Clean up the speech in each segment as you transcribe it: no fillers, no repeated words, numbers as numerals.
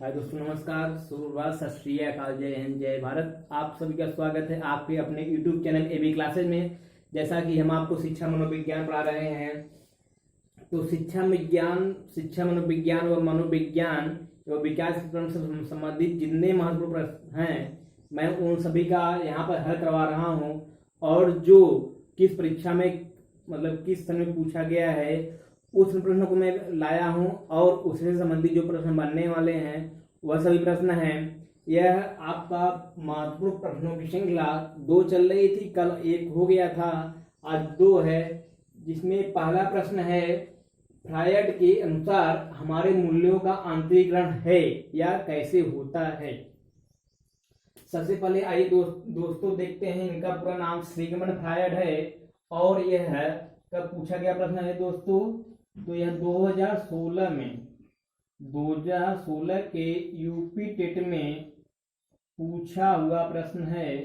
हाय दोस्तों, नमस्कार, सुप्रभात, सत श्री अकाल, जय हिंद, जय भारत। आप सभी का स्वागत है आपके अपने YouTube चैनल एबी क्लासेज में। जैसा कि हम आपको शिक्षा मनोविज्ञान पढ़ा रहे हैं, तो शिक्षा मनोविज्ञान व मनोविज्ञान व विकास से संबंधित जितने महत्वपूर्ण प्रश्न हैं, मैं उन सभी का यहाँ पर हल करवा रहा हूँ। और जो किस परीक्षा में मतलब किस समय पूछा गया है, उस प्रश्न को मैं लाया हूं और उससे संबंधित जो प्रश्न बनने वाले हैं वह सभी प्रश्न हैं। यह आपका महत्वपूर्ण प्रश्नों की श्रृंखला 2 चल रही थी, कल 1 हो गया था, आज 2 है, जिसमें पहला प्रश्न है फ्रायड के अनुसार हमारे मूल्यों का आंतरिकरण है या कैसे होता है। सबसे पहले आइए दोस्तों देखते हैं, इनका पूरा नाम सिगमंड फ्रायड है और यह है कब पूछा गया प्रश्न है दोस्तों, तो यह 2016 के यूपी टेट में पूछा हुआ प्रश्न है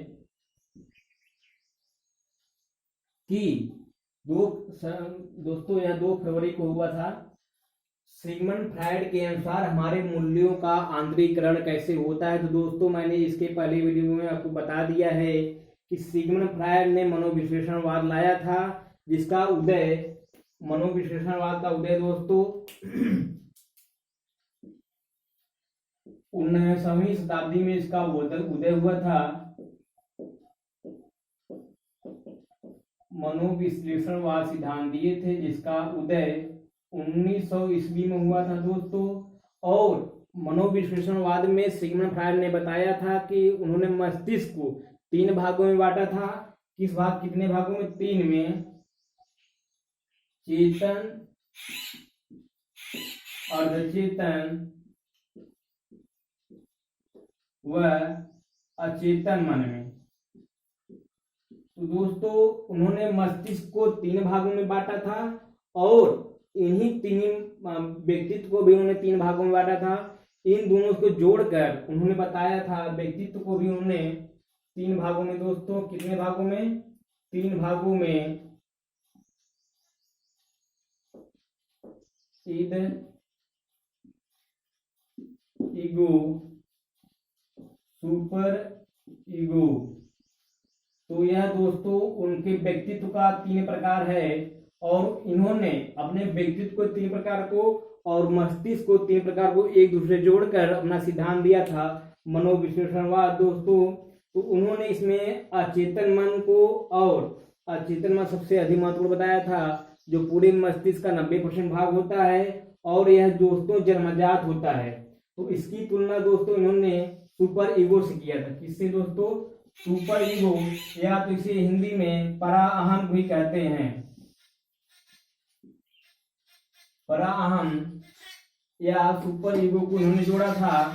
कि दोस्तों यह 2 फरवरी को हुआ था। सिगमंड फ्रायड के अनुसार हमारे मूल्यों का आंतरिकरण कैसे होता है। तो दोस्तों मैंने इसके पहले वीडियो में आपको बता दिया है कि सिगमंड फ्रायड ने मनोविश्लेषणवाद लाया था, जिसका उदय मनोविश्लेषणवाद का उदय दोस्तों 19वीं शताब्दी में इसका उदय हुआ था। मनोविश्लेषणवाद सिद्धांत दिए थे जिसका उदय 1900 ईस्वी में हुआ था दोस्तों। और मनोविश्लेषणवाद में सिगमंड फ्रायड ने बताया था कि उन्होंने मस्तिष्क को 3 भागों में बांटा था। कितने भागों में? 3 में, चेतन, अर्धचेतन व अचेतन मन में। तो दोस्तों उन्होंने मस्तिष्क को 3 भागों में बांटा था और इन्हीं 3 व्यक्तित्व को भी उन्होंने 3 भागों में बांटा था। इन दोनों को जोड़कर उन्होंने बताया था, व्यक्तित्व को भी उन्होंने 3 भागों में दोस्तों, कितने भागों में? 3 भागों में, ईद, ईगो, सुपर ईगो। तो यह दोस्तों उनके व्यक्तित्व का 3 प्रकार है और इन्होंने अपने व्यक्तित्व को 3 प्रकार को और मस्तिष्क को 3 प्रकार को एक दूसरे जोड़कर अपना सिद्धांत दिया था मनोविश्लेषणवाद दोस्तों। तो उन्होंने इसमें अचेतन मन को, और अचेतन मन सबसे अधिक महत्वपूर्ण बताया था, जो पूरे मस्तिष्क का 90% भाग होता है और यह दोस्तों जन्मजात होता है। तो इसकी तुलना दोस्तों इन्होंने सुपर ईगो से किया था। किससे दोस्तों? सुपर ईगो, या तो इसे हिंदी में परा अहम भी कहते हैं। परा अहम या सुपर ईगो को इन्होंने जोड़ा था।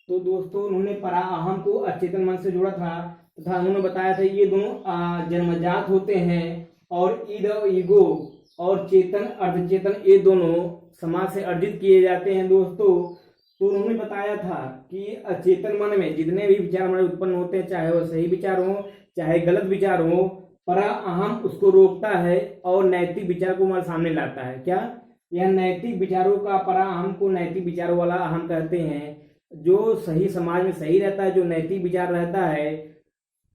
तो दोस्तों उन्होंने परा अहम को अचेतन मन से जोड़ा था तथा उन्होंने बताया था ये दोनों जन्मजात होते हैं और ईद ईगो और चेतन अर्धचेतन ये दोनों समाज से अर्जित किए जाते हैं दोस्तों। तो उन्होंने बताया था कि अचेतन मन में जितने भी विचार हमारे उत्पन्न होते हैं, चाहे वो सही विचार हो चाहे गलत विचार हो, परा अहम उसको रोकता है और नैतिक विचार को हमारे सामने लाता है। क्या? यह नैतिक विचारों का परा अहम को नैतिक विचारों वाला अहम कहते हैं। जो सही समाज में सही रहता है, जो नैतिक विचार रहता है,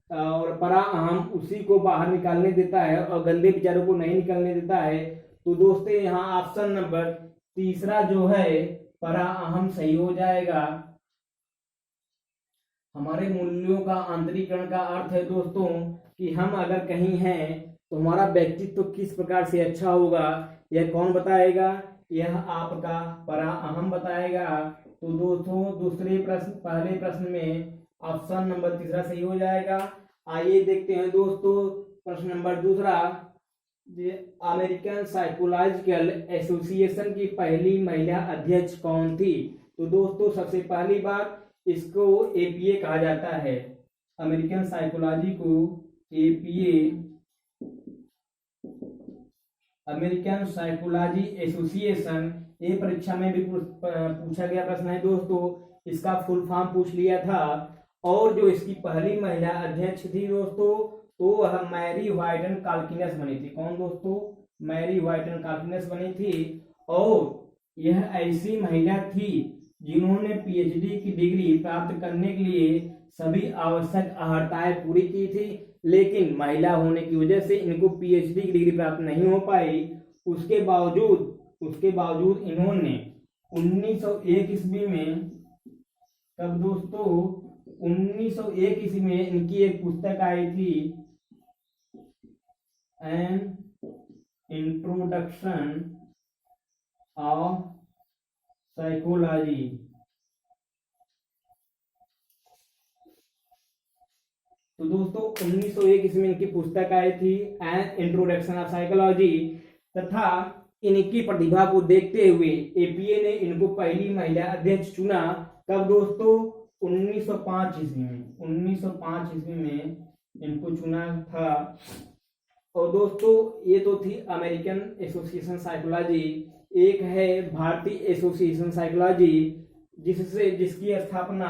और परा अहम उसी को बाहर निकालने देता है और गंदे विचारों को नहीं निकलने देता है। तो दोस्तों यहाँ ऑप्शन नंबर 3 जो है परा अहम सही हो जाएगा। हमारे मूल्यों का आंतरिकरण का अर्थ है दोस्तों कि हम अगर कहीं हैं तो हमारा व्यक्तित्व किस प्रकार से अच्छा होगा, यह कौन बताएगा? यह आपका परा अहम बताएगा। तो दोस्तों पहले प्रश्न में ऑप्शन नंबर 3 सही हो जाएगा। आइए देखते हैं दोस्तों प्रश्न नंबर 2। अमेरिकन साइकोलॉजिकल एसोसिएशन की पहली महिला अध्यक्ष कौन थी? तो दोस्तों सबसे पहली बार इसको एपीए कहा जाता है। अमेरिकन साइकोलॉजी को एपीए, अमेरिकन साइकोलॉजी एसोसिएशन, ये परीक्षा में भी पूछा गया प्रश्न है दोस्तों। इसका फुल फॉर्म पूछ लिया था और जो इसकी पहली महिला अध्यक्ष थी दोस्तों, तो वह मैरी वाइडन काल्किनस बनी थी। कौन दोस्तों? मैरी व्हाइटन कार्डिनस बनी थी और यह ऐसी महिला थी जिन्होंने पीएचडी की डिग्री प्राप्त करने के लिए सभी आवश्यक अर्हताएं पूरी की थी, लेकिन महिला होने की वजह से इनको पीएचडी की डिग्री प्राप्त नहीं हो पाई। उसके बावजूद इन्होंने 1901 ईस्वी में, कब दोस्तों, 1901 ईस्वी में इनकी एक पुस्तक आई थी, एन इंट्रोडक्शन ऑफ साइकोलॉजी। तो दोस्तों 1901 ईस्वी में इनकी पुस्तक आई थी एन इंट्रोडक्शन ऑफ साइकोलॉजी, तथा इनकी प्रतिभा को देखते हुए एपीए ने इनको पहली महिला अध्यक्ष चुना। कब दोस्तों? 1905 ईस्वी में, 1905 ईस्वी में इनको चुना था। और दोस्तों ये तो थी अमेरिकन एसोसिएशन साइकोलॉजी, एक है भारतीय एसोसिएशन साइकोलॉजी, जिसकी स्थापना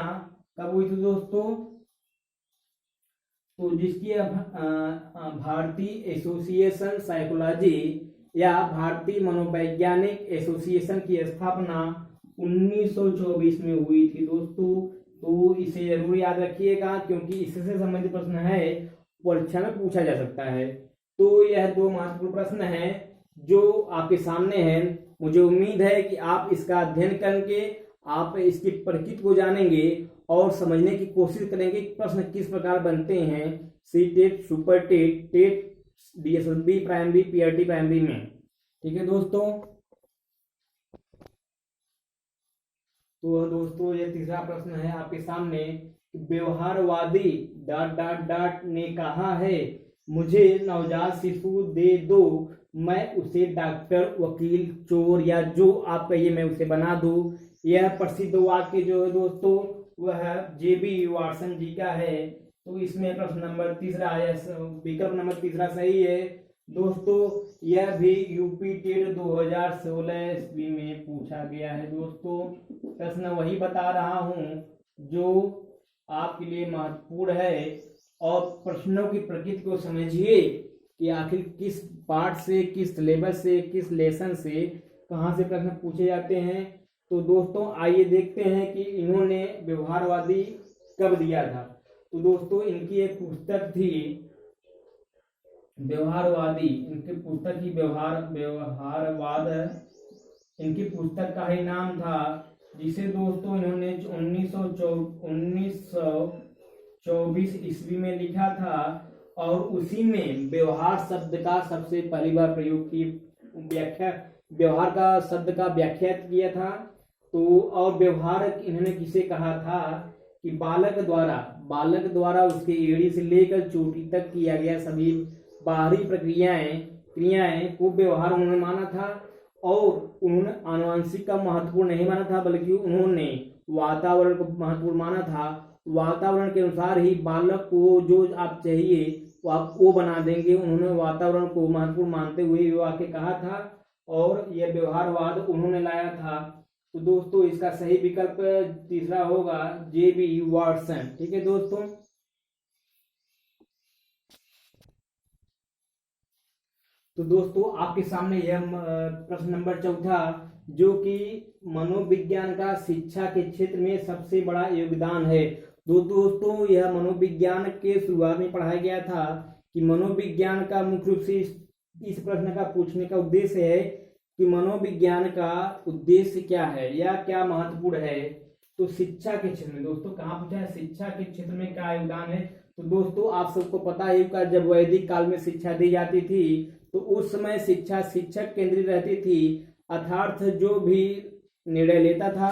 कब हुई थी दोस्तों? तो जिसकी भारतीय एसोसिएशन साइकोलॉजी या भारतीय मनोवैज्ञानिक एसोसिएशन की स्थापना 1924 में हुई थी दोस्तों। तो इसे जरूर याद रखिएगा क्योंकि इससे संबंधित प्रश्न है, परीक्षा में पूछा जा सकता है। तो यह दो महत्वपूर्ण प्रश्न हैं जो आपके सामने हैं। मुझे उम्मीद है कि आप इसका अध्ययन करके आप इसकी प्रकृति को जानेंगे और समझने की कोशिश करेंगे कि प्रश्न किस प्रकार बनते हैं CTET, super TET, TET, DSSB primary, PRT primary में। ठीक है दोस्तों। तो दोस्तों ये तीसरा प्रश्न है आपके सामने, व्यवहारवादी ... ने कहा है, मुझे नवजात शिशु दे दो, मैं उसे डॉक्टर, वकील, चोर या जो आप कहिए मैं उसे बना दूं। यह प्रसिद्ध वाक्य जो है दोस्तों वह जेबी वाटसन जी का है। तो इसमें प्रश्न नंबर तीसरा है, विकल्प नंबर तीसरा सही है दोस्तों। यह भी यूपी टेट 2016 ईस्वी में पूछा गया है दोस्तों। प्रश्न वही बता रहा हूं जो आपके लिए महत्वपूर्ण है, और प्रश्नों की प्रकृति को समझिए कि आखिर किस पार्ट से, किस सिलेबस से, किस लेसन से कहां से प्रश्न पूछे जाते हैं। तो दोस्तों आइए देखते हैं कि इन्होंने व्यवहारवादी कब दिया था। तो दोस्तों इनकी एक पुस्तक थी व्यवहारवादी, इनकी पुस्तक ही व्यवहारवाद, इनकी पुस्तक का ही नाम था, जिसे दोस्तों इन्होंने 1924 ईस्वी में लिखा था। और उसी में व्यवहार शब्द का सबसे पहली बार प्रयोग की व्याख्या, व्यवहार का शब्द का व्याख्या किया था। तो और व्यवहार इन्होंने किसे कहा था कि बालक द्वारा उसके एड़ी से लेकर चोटी तक किया गया सभी बाहरी क्रियाएं को व्यवहार उन्होंने माना था। और उन्होंने आनुवंशिक का महत्वपूर्ण नहीं माना था, बल्कि उन्होंने वातावरण को महत्वपूर्ण माना था। वातावरण के अनुसार ही बालक को जो आप चाहिए वो आप वो बना देंगे। उन्होंने वातावरण को महत्वपूर्ण मानते हुए ये वाक्य कहा था और यह व्यवहारवाद उन्होंने लाया था। तो दोस्तों इसका सही विकल्प तीसरा होगा जेबी वाटसन। ठीक है दोस्तों। तो दोस्तों आपके सामने यह प्रश्न नंबर चौथा, जो कि मनोविज्ञान का शिक्षा के क्षेत्र में सबसे बड़ा योगदान है। दोस्तों यह मनोविज्ञान के शुरुआत में पढ़ाया गया था कि मनोविज्ञान का मुख्य रूप से इस प्रश्न का पूछने का उद्देश्य है कि मनोविज्ञान का उद्देश्य क्या है या क्या महत्वपूर्ण है। तो शिक्षा के क्षेत्र में दोस्तों कहाँ पूछा है, शिक्षा के क्षेत्र में क्या योगदान है। तो दोस्तों आप सबको पता है कि जब वैदिक काल में शिक्षा दी जाती थी तो उस समय शिक्षा शिक्षक केंद्रित रहती थी, अर्थात जो भी निर्णय लेता था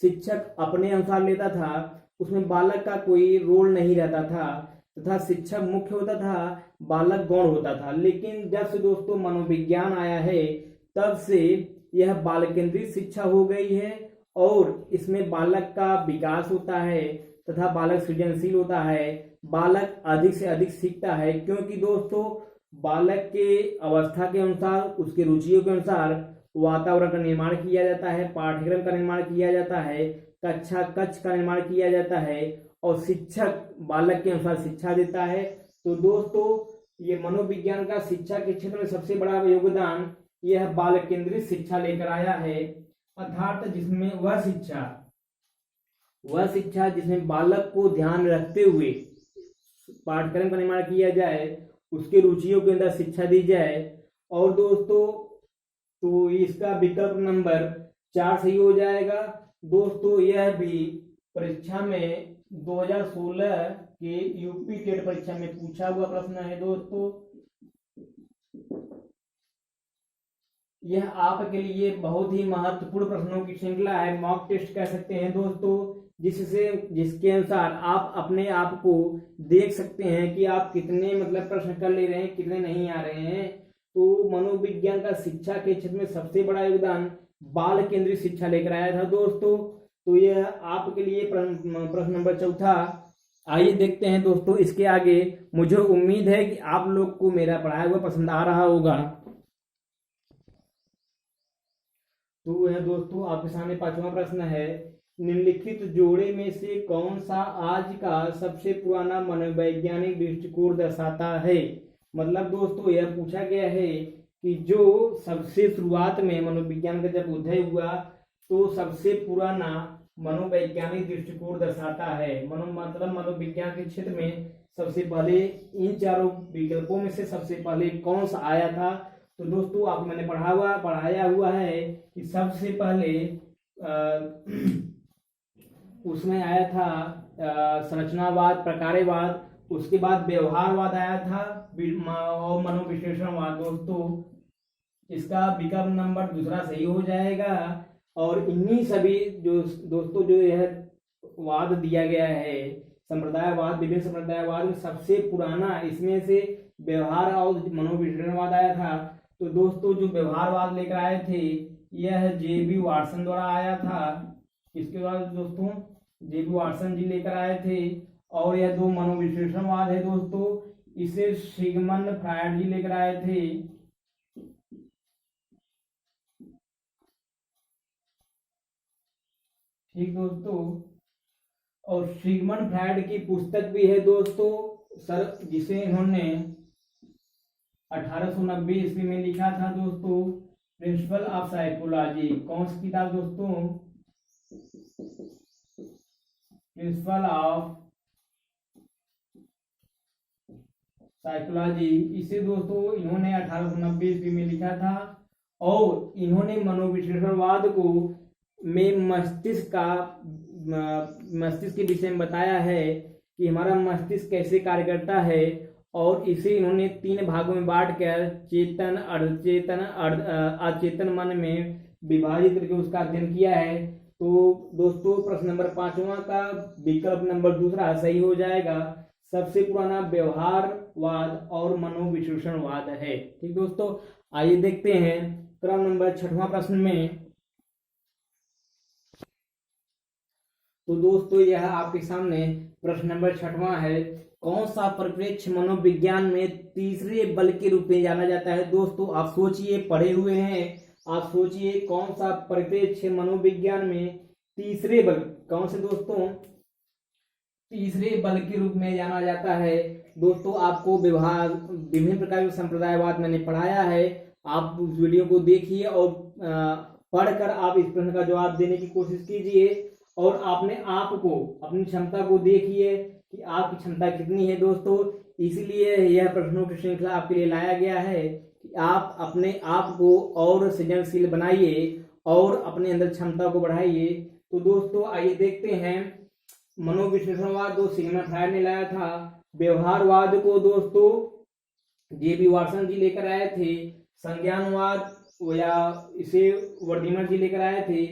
शिक्षक अपने अनुसार लेता था, उसमें बालक का कोई रोल नहीं रहता था, तथा शिक्षक मुख्य होता था, बालक गौण होता था। लेकिन जब से दोस्तों मनोविज्ञान आया है तब से यह बालक केंद्रित शिक्षा हो गई है और इसमें बालक का विकास होता है तथा बालक सृजनशील होता है, बालक अधिक से अधिक सीखता है, क्योंकि दोस्तों बालक के अवस्था के अनुसार, उसके रुचियों के अनुसार वातावरण का निर्माण किया जाता है, पाठ्यक्रम का निर्माण किया जाता है, कक्ष का निर्माण किया जाता है और शिक्षक बालक के अनुसार शिक्षा देता है। तो दोस्तों ये मनोविज्ञान का शिक्षा के क्षेत्र में सबसे बड़ा योगदान यह बाल केंद्रित शिक्षा लेकर आया है, अर्थात जिसमें वह शिक्षा जिसमें बालक को ध्यान रखते हुए पाठ्यक्रम का निर्माण किया जाए, उसके रुचियों के अंदर शिक्षा दी जाए। और दोस्तों तो इसका विकल्प नंबर 4 सही हो जाएगा। दोस्तों यह भी परीक्षा में 2016 के यूपी टेट परीक्षा में पूछा हुआ प्रश्न है दोस्तों। यह आपके लिए बहुत ही महत्वपूर्ण प्रश्नों की श्रृंखला है, मॉक टेस्ट कह सकते हैं दोस्तों, जिसके अनुसार आप अपने आप को देख सकते हैं कि आप कितने प्रश्न कर ले रहे हैं, कितने नहीं आ रहे हैं। तो मनोविज्ञान का शिक्षा के क्षेत्र में सबसे बड़ा योगदान बाल केंद्रित शिक्षा लेकर आया था दोस्तों। तो यह आपके लिए प्रश्न नंबर 4। आइए देखते हैं दोस्तों इसके आगे। मुझे उम्मीद है कि आप लोग को मेरा पढ़ाया हुआ पसंद आ रहा होगा। तो यह दोस्तों आपके सामने 5वां प्रश्न है, निम्नलिखित जोड़े में से कौन सा आज का सबसे पुराना मनोवैज्ञानिक दृष्टिकोण दर्शाता है। मतलब दोस्तों यह पूछा गया है कि जो सबसे शुरुआत में मनोविज्ञान का जब उदय हुआ तो सबसे पुराना मनोवैज्ञानिक दृष्टिकोण दर्शाता है। मनोविज्ञान के क्षेत्र में सबसे पहले इन चारों विकल्पों में से सबसे पहले कौन सा आया था। तो दोस्तों आपको मैंने पढ़ाया हुआ है कि सबसे पहले उसमें आया था संरचनावाद, प्रकार्यवाद, उसके बाद व्यवहारवाद आया था और मनोविश्लेषणवाद। दोस्तों इसका विकल्प नंबर 2 सही हो जाएगा। और इन्हीं सभी जो यह वाद दिया गया है संप्रदायवाद, विभिन्न संप्रदायवाद में सबसे पुराना इसमें से व्यवहार और मनोविश्लेषणवाद आया था। तो दोस्तों जो व्यवहारवाद लेकर आए थे यह जे.बी. वाटसन द्वारा आया था। इसके बाद दोस्तों जे.बी. वाटसन जी लेकर आए थे। और यह 2 मनोविश्लेषणवाद है दोस्तों, इसे सिगमंड फ्रायड जी लेकर आए थे। ठीक दोस्तों, और सिगमंड फ्रायड की पुस्तक भी है दोस्तों सर, जिसे इन्होंने 1890 ईस्वी में लिखा था दोस्तों, प्रिंसिपल ऑफ साइकोलॉजी। कौन सी किताब दोस्तों? Principle of psychology. इसे दोस्तों इन्होंने 1890 ईस्वी में लिखा था। और इन्होंने मनोविश्लेषणवाद को में मस्तिष्क के विषय में बताया है कि हमारा मस्तिष्क कैसे कार्य करता है। और इसे इन्होंने 3 भागों में बांटकर चेतन, अर्धचेतन, अचेतन मन में विभाजित करके उसका अध्ययन किया है। तो दोस्तों प्रश्न नंबर 5वां का विकल्प नंबर 2 सही हो जाएगा। सबसे पुराना व्यवहारवाद और मनोविश्लेषणवाद है। ठीक दोस्तों, आइए देखते हैं क्रम नंबर 6वां प्रश्न में। तो दोस्तों यह आपके सामने प्रश्न नंबर 6वां है, कौन सा परिप्रेक्ष्य मनोविज्ञान में तीसरे बल के रूप में जाना जाता है। दोस्तों आप सोचिए, पढ़े हुए हैं, आप सोचिए कौन सा परिप्रेक्ष्य मनोविज्ञान में तीसरे बल, कौन से दोस्तों तीसरे बल के रूप में जाना जाता है। दोस्तों आपको विभिन्न प्रकार के संप्रदायवाद मैंने पढ़ाया है, आप उस वीडियो को देखिए और पढ़कर आप इस प्रश्न का जवाब देने की कोशिश कीजिए। और आपने आपको अपनी क्षमता को देखिए कि आपकी क्षमता कितनी है दोस्तों। इसलिए यह प्रश्नों की श्रृंखला आपके लिए लाया गया है कि आप अपने आप को और सृजनशील बनाइए और अपने अंदर क्षमता को बढ़ाइए। तो दोस्तों आइए देखते हैं, मनोविश्लेषणवाद जो सिगमंड फ्रायड ने लाया था, व्यवहारवाद को दोस्तों जे.बी. वाटसन जी लेकर आए थे, संज्ञानवाद या इसे वर्धीमन जी लेकर आए थे।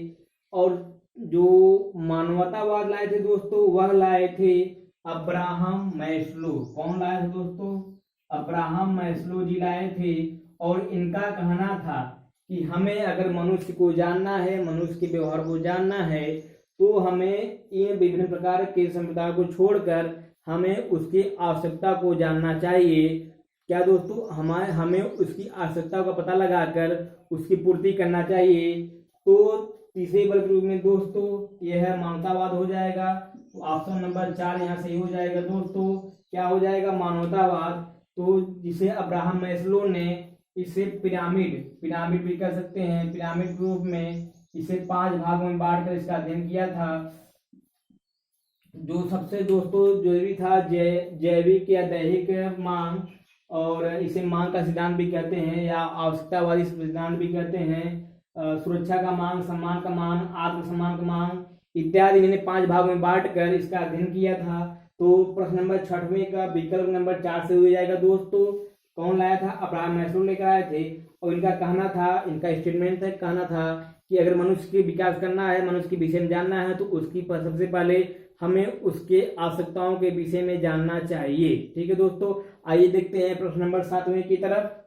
और जो मानवतावाद लाए थे दोस्तों वह लाए थे अब्राहम मैस्लो। कौन लाए थे दोस्तों? अब्राहम मैस्लो जी लाए थे। और इनका कहना था कि हमें अगर मनुष्य को जानना है, मनुष्य के व्यवहार को जानना है, तो हमें इन विभिन्न प्रकार के संप्रदाय को छोड़कर हमें उसकी आवश्यकता को जानना चाहिए। क्या दोस्तों? हमें उसकी आवश्यकता का पता लगाकर उसकी पूर्ति करना चाहिए। तो तीसरे बल के रूप में दोस्तों यह मानवतावाद हो जाएगा। तो ऑप्शन नंबर 4 यहाँ सही हो जाएगा दोस्तों। क्या हो जाएगा? मानवतावाद। तो जिसे अब्राहम मैस्लो ने इसे पिरामिड पिरामिड भी कर सकते हैं, पिरामिड के रूप में इसे 5 भागों में बांटकर इसका अध्ययन किया था। जो सबसे दोस्तों जरूरी था जैविक या दैहिक मांग, और इसे मांग का सिद्धांत भी कहते हैं या आवश्यकतावादी सिद्धांत भी कहते हैं। सुरक्षा का मांग, सम्मान का मांग, आत्मसम्मान का मांग इत्यादि इन्होंने 5 भागों में बांटकर इसका अध्ययन किया था। तो प्रश्न नंबर 6वें का विकल्प नंबर 4 से हो जाएगा दोस्तों। कौन लाया था? अब्राहम मैस्लो लेकर आए थे, और इनका कहना था, इनका स्टेटमेंट था, कहना था कि अगर मनुष्य के विकास करना है, मनुष्य के विषय में जानना है, तो उसकी सबसे पहले हमें उसके आवश्यकताओं के विषय में जानना चाहिए। ठीक है दोस्तों, आइए देखते हैं प्रश्न नंबर 7वें की तरफ।